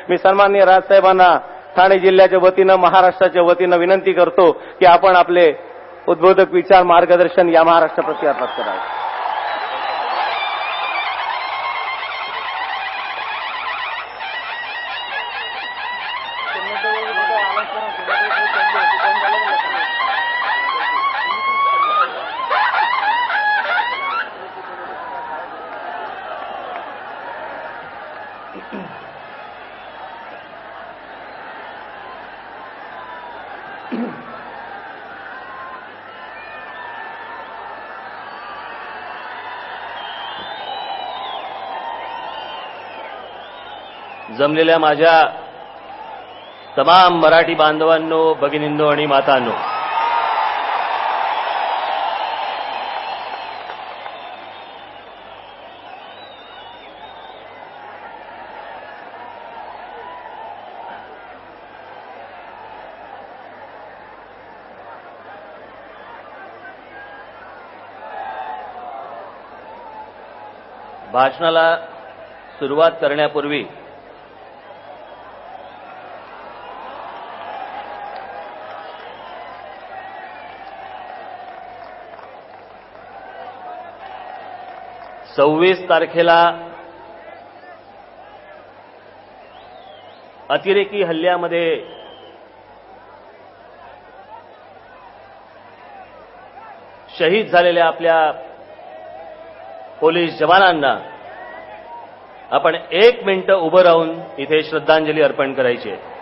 मी सन्माननीय राजसाहेबांना ठाणे जिल्ह्याच्या वतीनं महाराष्ट्राच्या वतीनं विनंती करतो की आपण आपले उद्बोधक विचार मार्गदर्शन या महाराष्ट्राप्रती अर्पण करावे. जमलेल्या माझ्या तमाम मराठी बांधवांनो, भगिनींनो आणि मातांनो, भाषणाला सुरुवात करण्यापूर्वी सव्वीस तारखेला अतिरेकी हल्ल्यामध्ये शहीद झालेल्या आपल्या पोलीस जवानांना आपण 1 मिनिट उभं राहून इथे श्रद्धांजली अर्पण करायची आहे.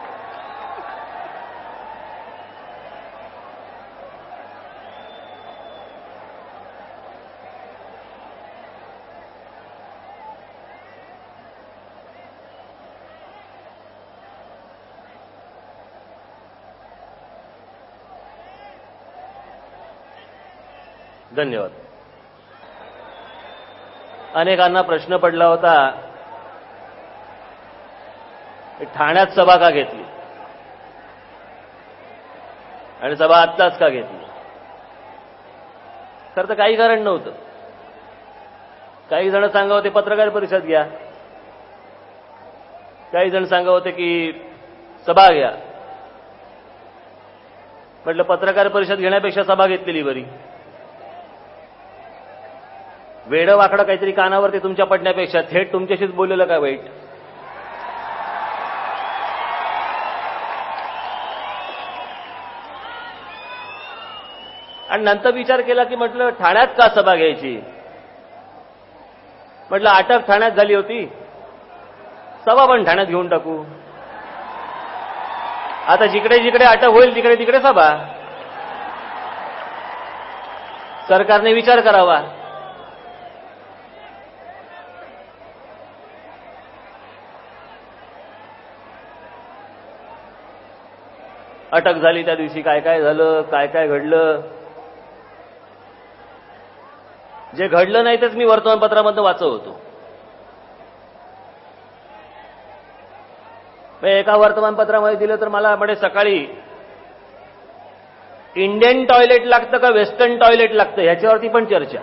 धन्यवाद. अनेकांना प्रश्न पडला होता ठाण्यात सभा का घेतली आणि सभा आत्ताच का घेतली. खरं तर काही कारण नव्हतं. काही जण सांगा होते पत्रकार परिषद घ्या, काही जण सांगा होते की सभा घ्या. म्हटलं पत्रकार परिषद घेण्यापेक्षा सभा घेतलेली बरी. वेडं वाकडं काहीतरी कानावरती तुमच्या पडण्यापेक्षा थेट तुमच्याशीच बोललेलं काय वाईट. आणि नंतर विचार केला की म्हटलं ठाण्यात का सभा घ्यायची. म्हटलं अटक ठाण्यात झाली होती, सभा पण ठाण्यात घेऊन टाकू. आता जिकडे जिकडे अटक होईल तिकडे तिकडे सभा. सरकारने विचार करावा. अटक झाली त्या दिवशी काय काय झालं, काय काय घडलं. जे घडलं नाही तेच मी वर्तमानपत्रामधून वाचत होतो. एका वर्तमानपत्रामध्ये दिलं तर मला म्हणे सकाळी इंडियन टॉयलेट लागतं का वेस्टर्न टॉयलेट लागतं ह्याच्यावरती पण चर्चा.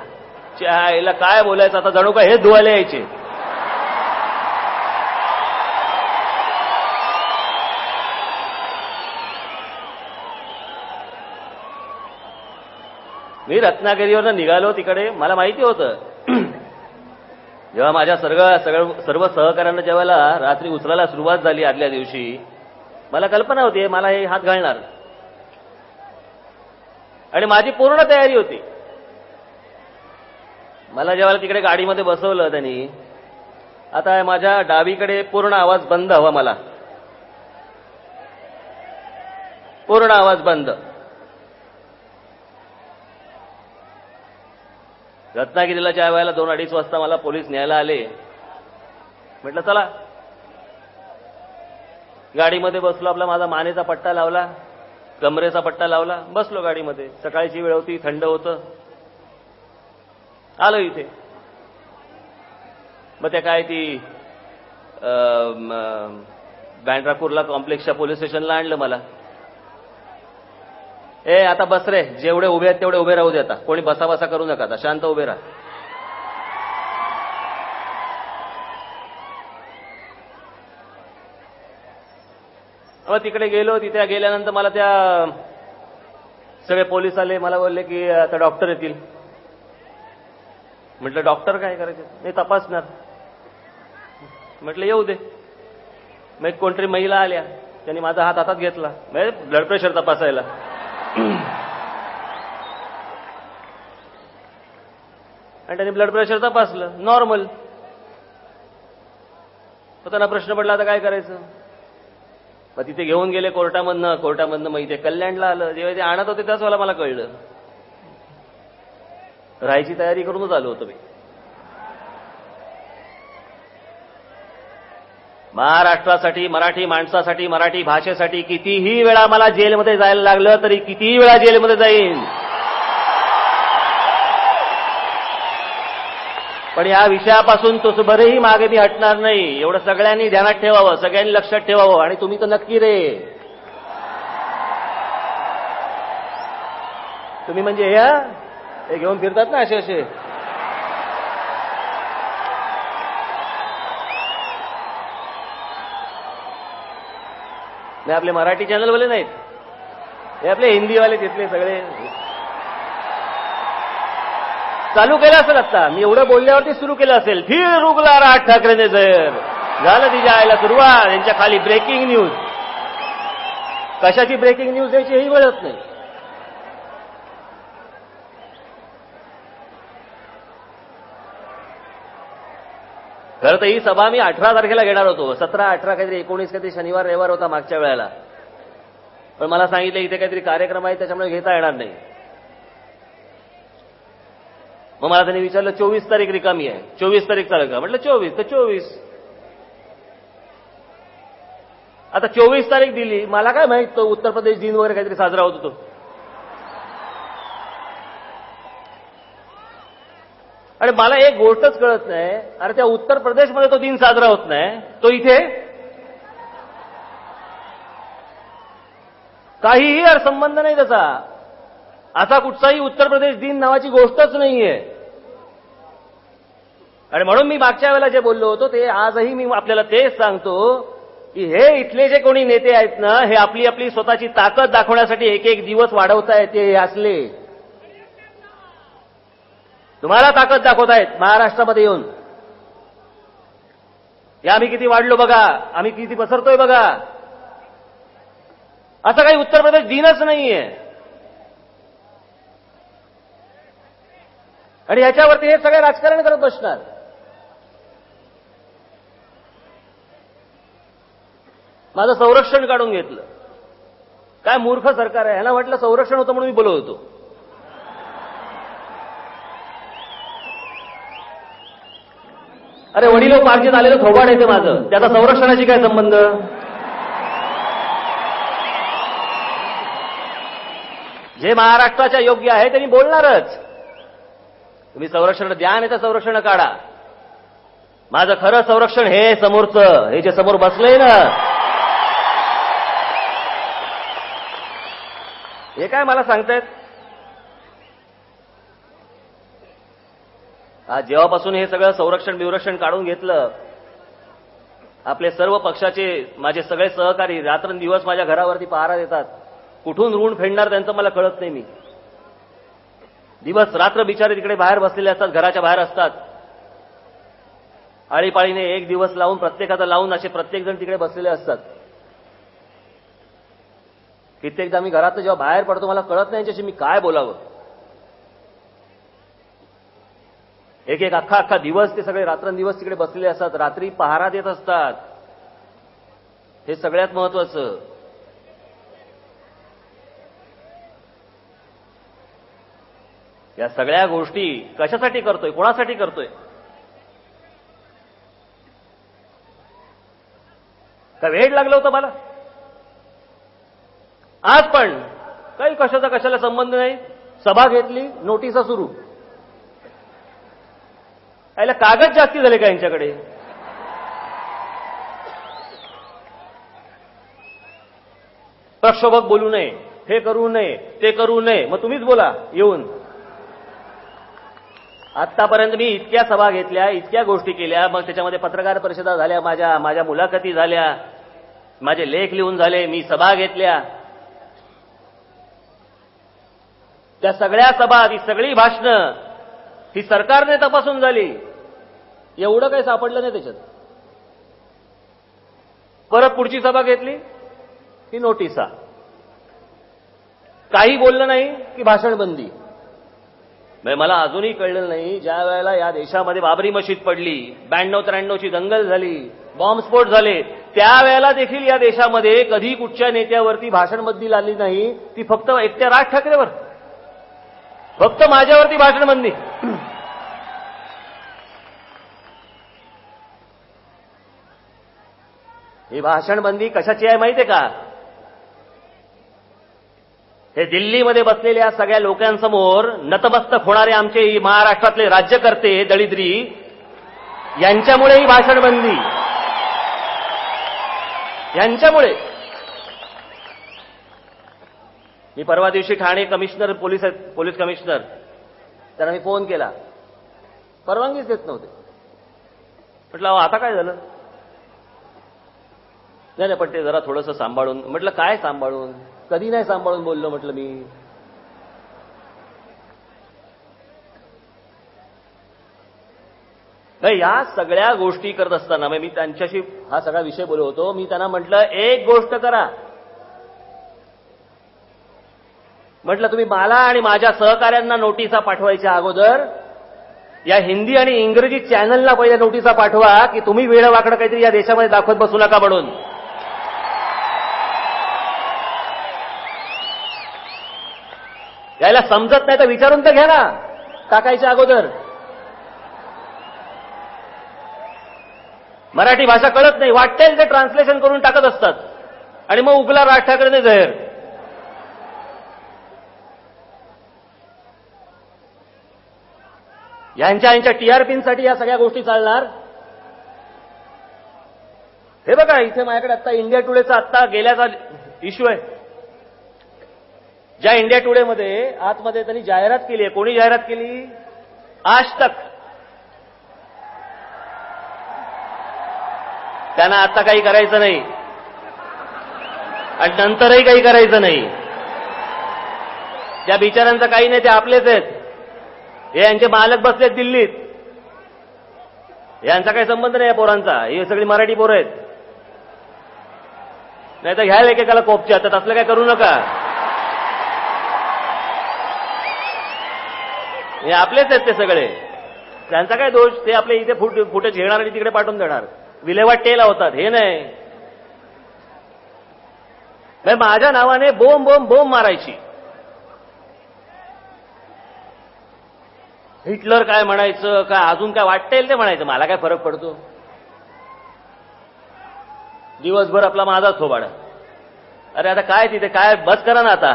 याला काय बोलायचं आता, जणू का हे धुवायला यायचे. मी रत्नागिरीवरनं निघालो तिकडे. मला माहिती होतं जेव्हा माझ्या सर्व सहकाऱ्यांना जेव्हा रात्री उचलायला सुरुवात झाली आदल्या दिवशी, मला कल्पना होती मला हे हात घालणार आणि माझी पूर्ण तयारी होती. मला जेव्हा तिकडे गाडीमध्ये बसवलं त्यांनी, आता माझ्या डावीकडे पूर्ण आवाज बंद हवा, मला पूर्ण आवाज बंद. रत्नागिरीला ज्या वेळेला 2-2:30 वाजता मला पोलीस न्यायला आले, म्हटलं चला. गाडीमध्ये बसलो, आपला माझा मानेचा पट्टा लावला, कमरेचा पट्टा लावला, बसलो गाडीमध्ये. सकाळची वेळ होती, थंड होतं. आलो इथे. मग त्या काय ती बँड्रा कुर्ला कॉम्प्लेक्सच्या पोलीस स्टेशनला आणलं मला. आता बस रे, जेवढे उभे आहेत तेवढे उभे राहू दे. आता कोणी बसा करू नका, आता शांत उभे राहा. मग तिकडे गेलो. तिथे गेल्यानंतर मला त्या सगळे पोलीस आले. मला बोलले की आता डॉक्टर येतील. म्हटलं डॉक्टर काय करायचं? नाही तपासणार. म्हटलं येऊ दे. मग कोणतरी महिला आल्या. त्यांनी माझा हात हातात घेतला. म्हणजे ब्लड प्रेशर तपासायला. आणि त्यांनी ब्लड प्रेशर तपासलं. नॉर्मल. तर त्यांना प्रश्न पडला आता काय करायचं. मग तिथे घेऊन गेले कोर्टामधनं मग इथे कल्याणला आलं. जेव्हा ते आणत होते त्याच मला कळलं. राहायची तयारी करूनच आलो होतो मी. महाराष्ट्रासाठी, मराठी माणसासाठी, मराठी भाषेसाठी कितीही वेळा मला जेलमध्ये जायला लागलं तरी कितीही वेळा जेलमध्ये जाईन. पण या विषयापासून तुसभरही मागे मी हटणार नाही. एवढं सगळ्यांनी ध्यानात ठेवावं, सगळ्यांनी लक्षात ठेवावं. आणि तुम्ही तर नक्की रे. तुम्ही म्हणजे हे घेऊन फिरतात ना असे. नाही आपले मराठी चॅनलवाले नाहीत. हे आपले हिंदीवाले तिथले सगळे. चालू केलं असेल आता. मी एवढं बोलल्यावरती सुरू केलं असेल. फिर रुगला राज ठाकरेने जर झालं तिच्या आयला सुरुवात. यांच्या खाली ब्रेकिंग न्यूज. कशाची ब्रेकिंग न्यूज द्यायची हेही कळत नाही. खरं तर ही सभा मी 18 तारखेला घेणार होतो. 17, 18 काहीतरी 19 काहीतरी शनिवार रविवार होता मागच्या वेळेला. पण मला सांगितलं इथे काहीतरी कार्यक्रम आहे त्याच्यामुळे घेता येणार नाही. मग मला त्यांनी विचारलं 24 तारीख रिकामी आहे. 24 तारीख चालेल का? म्हटलं 24 तर 24. आता 24 तारीख दिली. मला काय माहित तो उत्तर प्रदेश दिन वगैरे काहीतरी साजरा होत होतो. आणि मला एक गोष्टच कळत नाही. अरे त्या उत्तर प्रदेशमध्ये तो दिन साजरा होत नाही. तो इथे काहीही संबंध नाही त्याचा. असा कुठचाही उत्तर प्रदेश दिन नावाची गोष्टच नाहीये. आणि म्हणून मी मागच्या वेळेला जे बोललो होतो ते आजही मी आपल्याला तेच सांगतो की हे इथले जे कोणी नेते आहेत ना, हे आपली आपली स्वतःची ताकद दाखवण्यासाठी एक एक दिवस वाढवतायत. ते असले तुम्हाला ताकद दाखवतायत महाराष्ट्रामध्ये येऊन. या आम्ही किती वाढलो बघा, आम्ही किती पसरतोय बघा. असं काही उत्तर प्रदेश दिनच नाहीये. आणि याच्यावरती हे सगळे राजकारण करत बसणार. माझं संरक्षण काढून घेतलं. काय मूर्ख सरकार आहे. ह्याला म्हटलं संरक्षण होतं म्हणून मी बोलत होतो. अरे वडिलोपार्जित आलेलं थोबाड येते माझं. त्याचा संरक्षणाशी काय संबंध. जे महाराष्ट्राच्या योग्य आहे त्यांनी बोलणारच. तुम्ही संरक्षण द्या आणि त्या संरक्षण काढा. माझं खरं संरक्षण हे समोरचं, हे जे समोर बसलंय ना, हे काय मला सांगतायत. आज जेव्हापासून हे सगळं संरक्षण काढून घेतलं, आपले सर्व पक्षाचे माझे सगळे सहकारी रात्रंदिवस माझ्या घरावरती पहारा देतात. कुठून ऋण फेडणार त्यांचं मला कळत नाही. मी दिवस रात्र बिचारे तिकडे बाहेर बसलेले असतात, घराच्या बाहेर असतात. आळीपाळीने एक दिवस लावून प्रत्येकाचा लावून असे प्रत्येक जण तिकडे बसलेले असतात. कित्येकदा मी घरात जेव्हा बाहेर पडतो मला कळत नाही यांच्याशी मी काय बोलावं. एक एक अख्खा दिवस ते सगळे रात्रंदिवस तिकडे बसलेले असतात. रात्री पहारा देत असतात. हे सगळ्यात महत्वाचं. या सगळ्या गोष्टी कशासाठी करतोय, कोणासाठी करतोय. का वेळ लागलं होतं मला. आज पण काही कशाचा कशाला संबंध नाही. सभा घेतली, नोटिसा सुरू. याला कागद जास्ती झाले का यांच्याकडे. प्रक्षोभक बोलू नये, हे करू नये, ते करू नये. मग तुम्हीच बोला येऊन. आतापर्यंत मी इतक्या सभा घेतल्या, इतक्या गोष्टी केल्या, मग त्याच्यामध्ये पत्रकार परिषदा झाल्या, माझ्या मुलाखती झाल्या. माझे लेख लिहून झाले, मी सभा घेतल्या, त्या सगळ्या सभा, ती सगळी भाषणं ही सरकारने तपासून झाली. एवढं काही सापडलं नाही त्याच्यात. परत पुढची सभा घेतली की नोटिसा, काही बोललं नाही की भाषण बंदी. मला अजूनही कळलं नाही, ज्या वेळेला या देशामध्ये बाबरी मशीद पडली, 92-93ची दंगल झाली, बॉम्बस्फोट झाले, त्यावेळेला देखील या देशामध्ये कधी कुठच्या नेत्यावरती भाषण बंदी लागली नाही. ती फक्त एकट्या राज ठाकरेवर, फक्त माझ्यावरती भाषण बंदी. ही भाषण बंदी कशाची आहे माहितीये का? हे दिल्लीमध्ये बसलेल्या सगळ्या लोकांसमोर नतमस्तक होणारे आमचे महाराष्ट्रातले राज्यकर्ते दळिद्री, यांच्यामुळे ही भाषण बंदी, यांच्यामुळे. मी परवा दिवशी ठाणे कमिशनर, पोलीस कमिशनर, त्यांना मी फोन केला, परवानगीच देत नव्हते. म्हटलं अहो आता काय झालं? नाही पण ते जरा थोडंसं सांभाळून. म्हटलं काय सांभाळून? कधी नाही सांभाळून बोललो म्हटलं मी. नाही, या सगळ्या गोष्टी करत असताना मी त्यांच्याशी हा सगळा विषय बोलत होतो. मी त्यांना म्हटलं एक गोष्ट करा, म्हटलं तुम्ही मला आणि माझ्या सहकाऱ्यांना नोटिसा पाठवायच्या अगोदर या हिंदी आणि इंग्रजी चॅनलला पहिल्या नोटिसा पाठवा की तुम्ही वेळवाकडं काहीतरी या देशामध्ये दाखवत बसू नका म्हणून. यायला समजत नाही तर विचारून तर घ्या ना टाकायच्या अगोदर. मराठी भाषा कळत नाही, वाटेल ते ट्रान्सलेशन करून टाकत असतात आणि मग उगला राज ठाकरेने जाहीर. यांच्या टीआरपीसाठी या सगळ्या गोष्टी चालणार. हे बघा इथे माझ्याकडे आता इंडिया टुडेचा आत्ता गेल्याचा इश्यू आहे. ज्या इंडिया टुडेमध्ये आतमध्ये त्यांनी जाहिरात केली आहे. कोणी जाहिरात केली? आज तक. त्यांना आता काही करायचं नाही आणि नंतरही काही करायचं नाही. त्या बिचाऱ्यांचं काही नाही, ते आपलेच आहेत. हे यांचे मालक बसलेत दिल्लीत, यांचा काही संबंध नाही या पोरांचा. हे सगळी मराठी पोरं आहेत. नाही तर घ्यायला एकेकाला कोपच्या, तर असलं काय करू नका. हे आपलेच आहेत ते सगळे. त्यांचा काय दोष? ते आपले इथे फुटेज घेणार आणि तिकडे पाठवून देणार. विल्हेवाट टेला होतात. हे नाही, माझ्या नावाने बोंब बोंब बोंब मारायची. हिटलर काय म्हणायचं, काय अजून काय वाटेल ते म्हणायचं, मला काय फरक पडतो? दिवसभर आपला माझाच थोबाड. अरे आता काय तिथे काय, बस करा ना आता.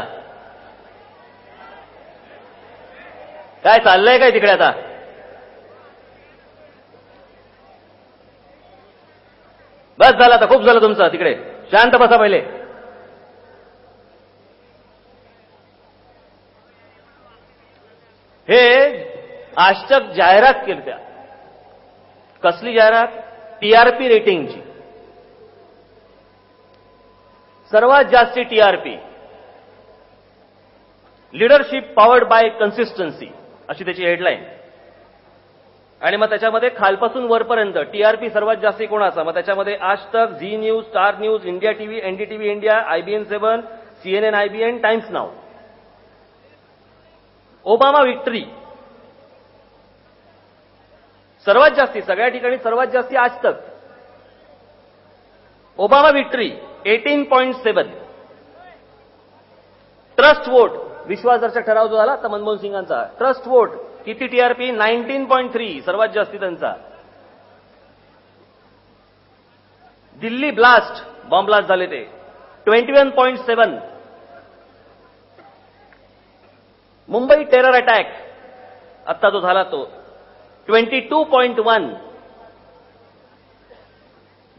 काय चाललंय काय तिकडे आता? बस झालं आता, खूप झालं तुमचं. तिकडे शांत बसा पहिले. हे आजतक जाहिरात केली. त्या कसली जाहिरात? टीआरपी रेटिंगची. सर्वात जास्ती TRP, leadership powered by consistency, अशी त्याची हेडलाईन. आणि मग त्याच्यामध्ये खालपासून वरपर्यंत टीआरपी सर्वात जास्ती कोणाचा? मग त्याच्यामध्ये Aaj Tak, Zee News, Star News, India TV, NDTV India, IBN 7, CNN IBN, Times Now. Obama victory सर्वात जास्ती, सगळ्या ठिकाणी सर्वात जास्ती आज तक. Obama victory 18.7. ट्रस्ट वोट, विश्वासदर्शक ठराव जो झाला आता मनमोहन सिंगांचा, ट्रस्ट वोट किती? टीआरपी 19.3, सर्वात जास्ती त्यांचा. दिल्ली ब्लास्ट, बॉम्ब ब्लास्ट झाले ते 21.7. मुंबई टेरर अटॅक आता जो झाला तो 22.1.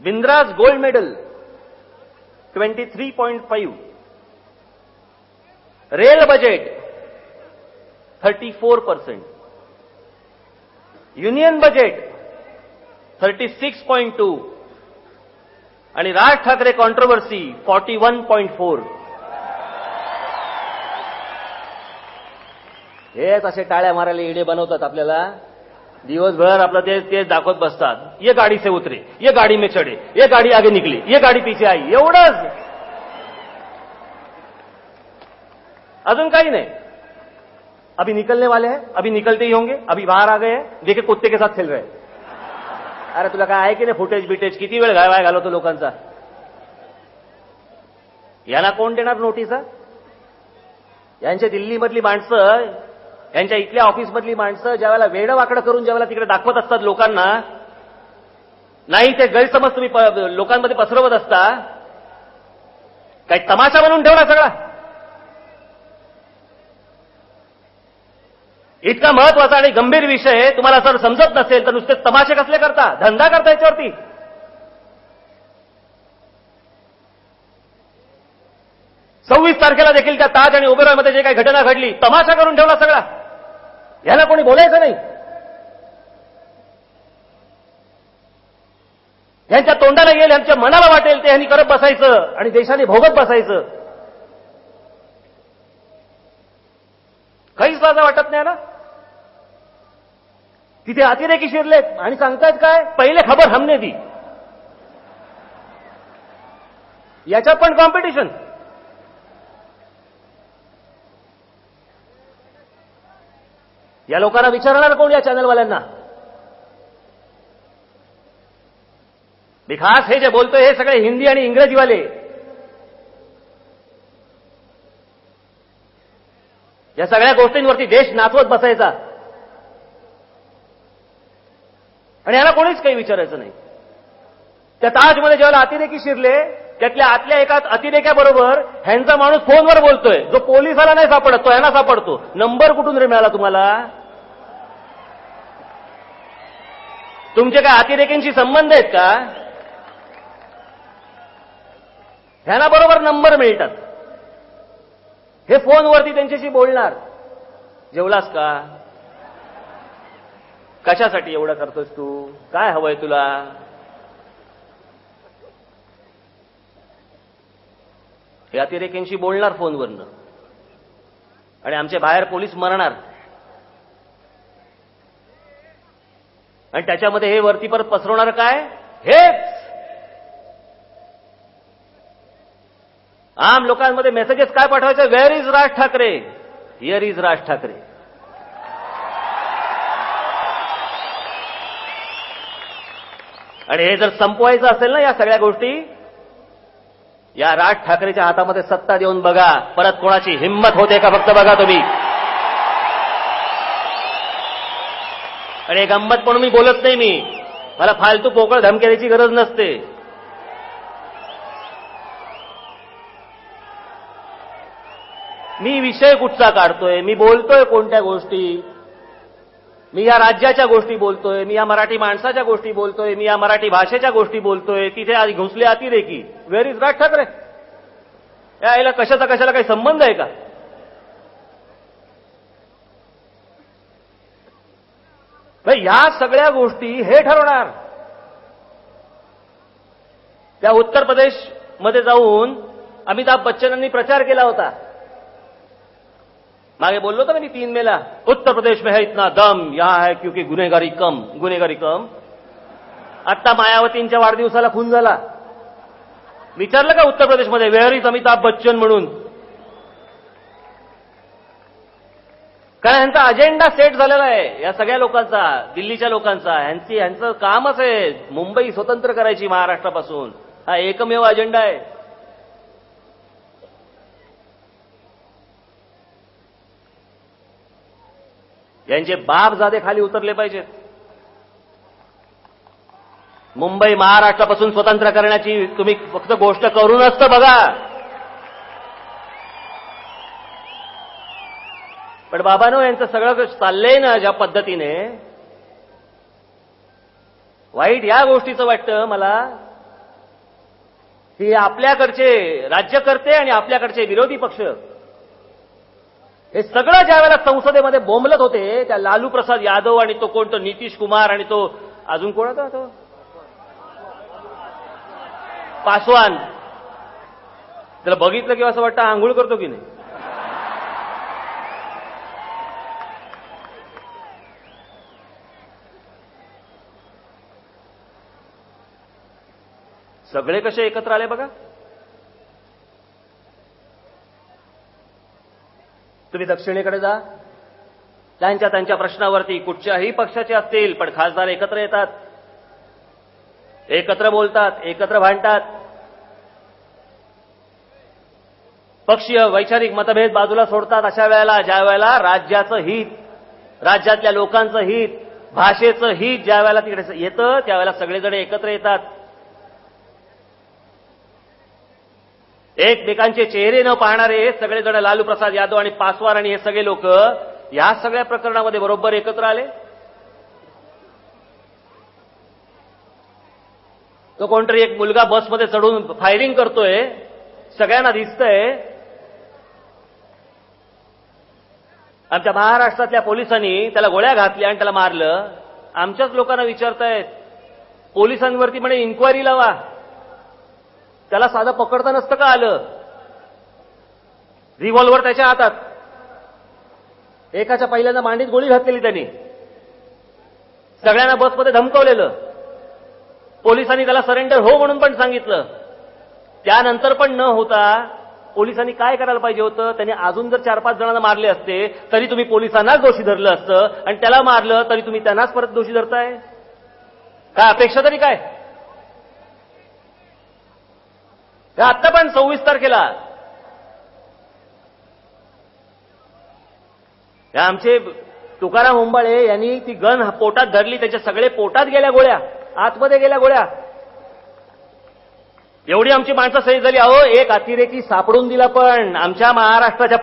Bindra's gold medal 23.5. Rail budget 34%. Union budget 36.2. आणि राज ठाकरे कॉन्ट्रोवर्सी 41.4. हेच असे टाळ्या मारायला ईडे बनवतात आपल्याला. दिवसभर आपलं तेच दाखवत बसतात. ये गाडी से उतरे, ये गाडी में चढे, ये गाडी आगे निकली, ये गाडी पीछे आई, एवढंच. अजून काही नाही. अभी निकलने वाले हैं, अभी निकलते ही होंगे, अभी बाहर आ गए हैं, देखे कुत्ते के साथ खेल रहे. अरे तुला काय आहे की नाही फुटेज बिटेज, किती वेळ वाया घालवतो लोकांचा. यांना कोण देणार नोटीस? यांच्या दिल्लीमधली माणसं, यांच्या इथल्या ऑफिसमधली माणसं ज्यावेळेला वेडं वाकडं करून ज्यावेळेला तिकडे दाखवत असतात लोकांना, नाही ते गैरसमज तुम्ही लोकांमध्ये पसरवत असता. काही तमाशा बनवून ठेवला सगळा. इतका महत्वाचा आणि गंभीर विषय तुम्हाला जर समजत नसेल तर नुसते तमाशे कसले करता, धंदा करता याच्यावरती. 26 तारखेला देखील त्या ताज आणि ओबेरॉयमध्ये जे काही घटना घडली, तमाशा करून ठेवला सगळा. याला कोणी बोलायचं नाही. यांच्या तोंडाला येईल, यांच्या मनाला वाटेल ते यांनी करत बसायचं आणि देशाने भोगत बसायचं. काहीच लाजा वाटत नाही ना. तिथे अतिरेकी शिरलेत आणि सांगतायत काय, पहिले खबर हमने दी. याच्यात पण कॉम्पिटिशन. या लोकांना विचारणार कोण, या चॅनलवाल्यांना? मी खास हे जे बोलतोय हे सगळे हिंदी आणि इंग्रजीवाले. या सगळ्या गोष्टींवरती देश नाचवत बसायचा आणि याला कोणीच काही विचारायचं नाही. त्या ताजमध्ये ज्यावेळेला अतिरेकी शिरले, त्यातल्या आतल्या एका अतिरेक्याबरोबर ह्यांचा माणूस फोनवर बोलतोय, जो पोलिसाला नाही सापडत तो ह्यांना सापडतो. नंबर कुठून रे मिळाला तुम्हाला? तुमचे काय अतिरेक्यांशी संबंध आहेत का? ह्यांना बरोबर नंबर मिळतात. हे फोनवरती त्यांच्याशी बोलणार. जेवलास का? कशासाठी एवढं करतोस तू? काय हवंय तुला? हे अतिरेक्यांशी बोलणार फोनवरनं आणि आमचे बाहेर पोलीस मरणार. आणि त्याच्यामध्ये हे वरती परत पसरवणार काय? हेच आम लोकांमध्ये मेसेजेस काय पाठवायचे? Where is Raj Thackeray? Here is Raj Thackeray. आणि हे जर संपवायचं असेल ना या सगळ्या गोष्टी, या राज ठाकरेच्या हातामध्ये सत्ता देऊन बघा, परत कोणाची हिंमत होते का फक्त बघा तुम्ही. आणि गंमत म्हणून मी बोलत नाही. मला फालतू पोकळ धमकी द्यायची गरज नसते. मी विषय कुठचा काढतोय, मी बोलतोय कोणत्या गोष्टी, मी या राज्याच्या गोष्टी बोलतोय, मी या मराठी माणसाच्या गोष्टी बोलतोय, मी या मराठी भाषेच्या गोष्टी बोलतोय. तिथे आधी घुसले अतिरेकी. Wear is Raj Thackeray? यायला कशाला काही संबंध आहे का? ह्या सगळ्या गोष्टी हे ठरवणार. त्या उत्तर प्रदेश मध्ये जाऊन अमिताभ बच्चनांनी प्रचार केला होता. मागे बोललो होतो ना मी 3 मेला, उत्तर प्रदेश में है इतना दम, यहां है क्योंकि गुन्हेगारी कम. आता मायावतींच्या वाढदिवसाला खून झाला. विचारलं का उत्तर प्रदेशमध्ये वेअर इज अमिताभ बच्चन म्हणून? कारण ह्यांचा अजेंडा सेट झालेला आहे या सगळ्या लोकांचा, दिल्लीच्या लोकांचा. ह्यांचं कामच आहे मुंबई स्वतंत्र करायची महाराष्ट्रापासून. हा एकमेव अजेंडा आहे. यांचे बापजादे खाली उतरले पाहिजेत. मुंबई महाराष्ट्रापासून स्वतंत्र करण्याची तुम्ही फक्त गोष्ट करूनच तर बघा. पण बाबांनो, यांचं सगळं चाललंय ना ज्या पद्धतीने, वाईट या गोष्टीचं वाटतं मला की आपल्याकडचे राज्यकर्ते आणि आपल्याकडचे विरोधी पक्ष हे सगळं ज्या वेळेला संसदेमध्ये बोंबलत होते, त्या लालू प्रसाद यादव आणि तो कोणतो नितीश कुमार आणि तो अजून कोण होता तो पासवान, त्याला बघितलं किंवा असं वाटतं आंघोळ करतो की नाही. सगळे कसे एकत्र आले बघा. तुम्ही दक्षिणेकडे जा, त्यांच्या प्रश्नावरती कुठच्याही पक्षाचे असतील पण खासदार एकत्र येतात, एकत्र बोलतात, एकत्र भांडतात. पक्षीय वैचारिक मतभेद बाजूला सोडतात. अशा वेळेला ज्या वेळेला राज्याचं हित, राज्यातल्या लोकांचं हित, भाषेचं हित ज्या वेळेला तिकडे येतं त्यावेळेला सगळेजण एकत्र येतात. एकमेकांचे चेहरे न पाहणारे सगळेजण लालू प्रसाद यादव आणि पासवान आणि हे सगळे लोक या सगळ्या प्रकरणामध्ये बरोबर एकत्र आले. तो कोणतरी एक मुलगा बसमध्ये चढून फायरिंग करतोय, सगळ्यांना दिसतंय. आमच्या महाराष्ट्रातल्या पोलिसांनी त्याला गोळ्या घातल्या आणि त्याला मारलं. आमच्याच लोकांना विचारतायत, पोलिसांवरती म्हणे इन्क्वायरी लावा. त्याला साधं पकडता नसतं का आलं? रिव्हॉल्वर त्याच्या हातात, एकाच्या पहिल्यांदा मांडीत गोळी घातलेली त्यांनी, सगळ्यांना बसमध्ये धमकवलेलं. पोलिसांनी त्याला सरेंडर हो म्हणून पण सांगितलं. त्यानंतर पण न होता पोलिसांनी काय करायला पाहिजे होतं? त्यांनी अजून जर 4-5 जणांना मारले असते तरी तुम्ही पोलिसांनाच दोषी धरलं असतं, आणि त्याला मारलं तरी तुम्ही त्यांनाच परत दोषी धरताय. काय अपेक्षा तरी काय? आता पण 26 तारखेला आमचे तुकाराम होंबाळे यांनी ती गन पोटात धरली, त्याच्या सगळे पोटात गेल्या गोळ्या, आतमध्ये गेल्या गोळ्या. एवढी आमची माणसं सही झाली. अहो, एक अतिरेकी सापडून दिला पण आमच्या महाराष्ट्राच्या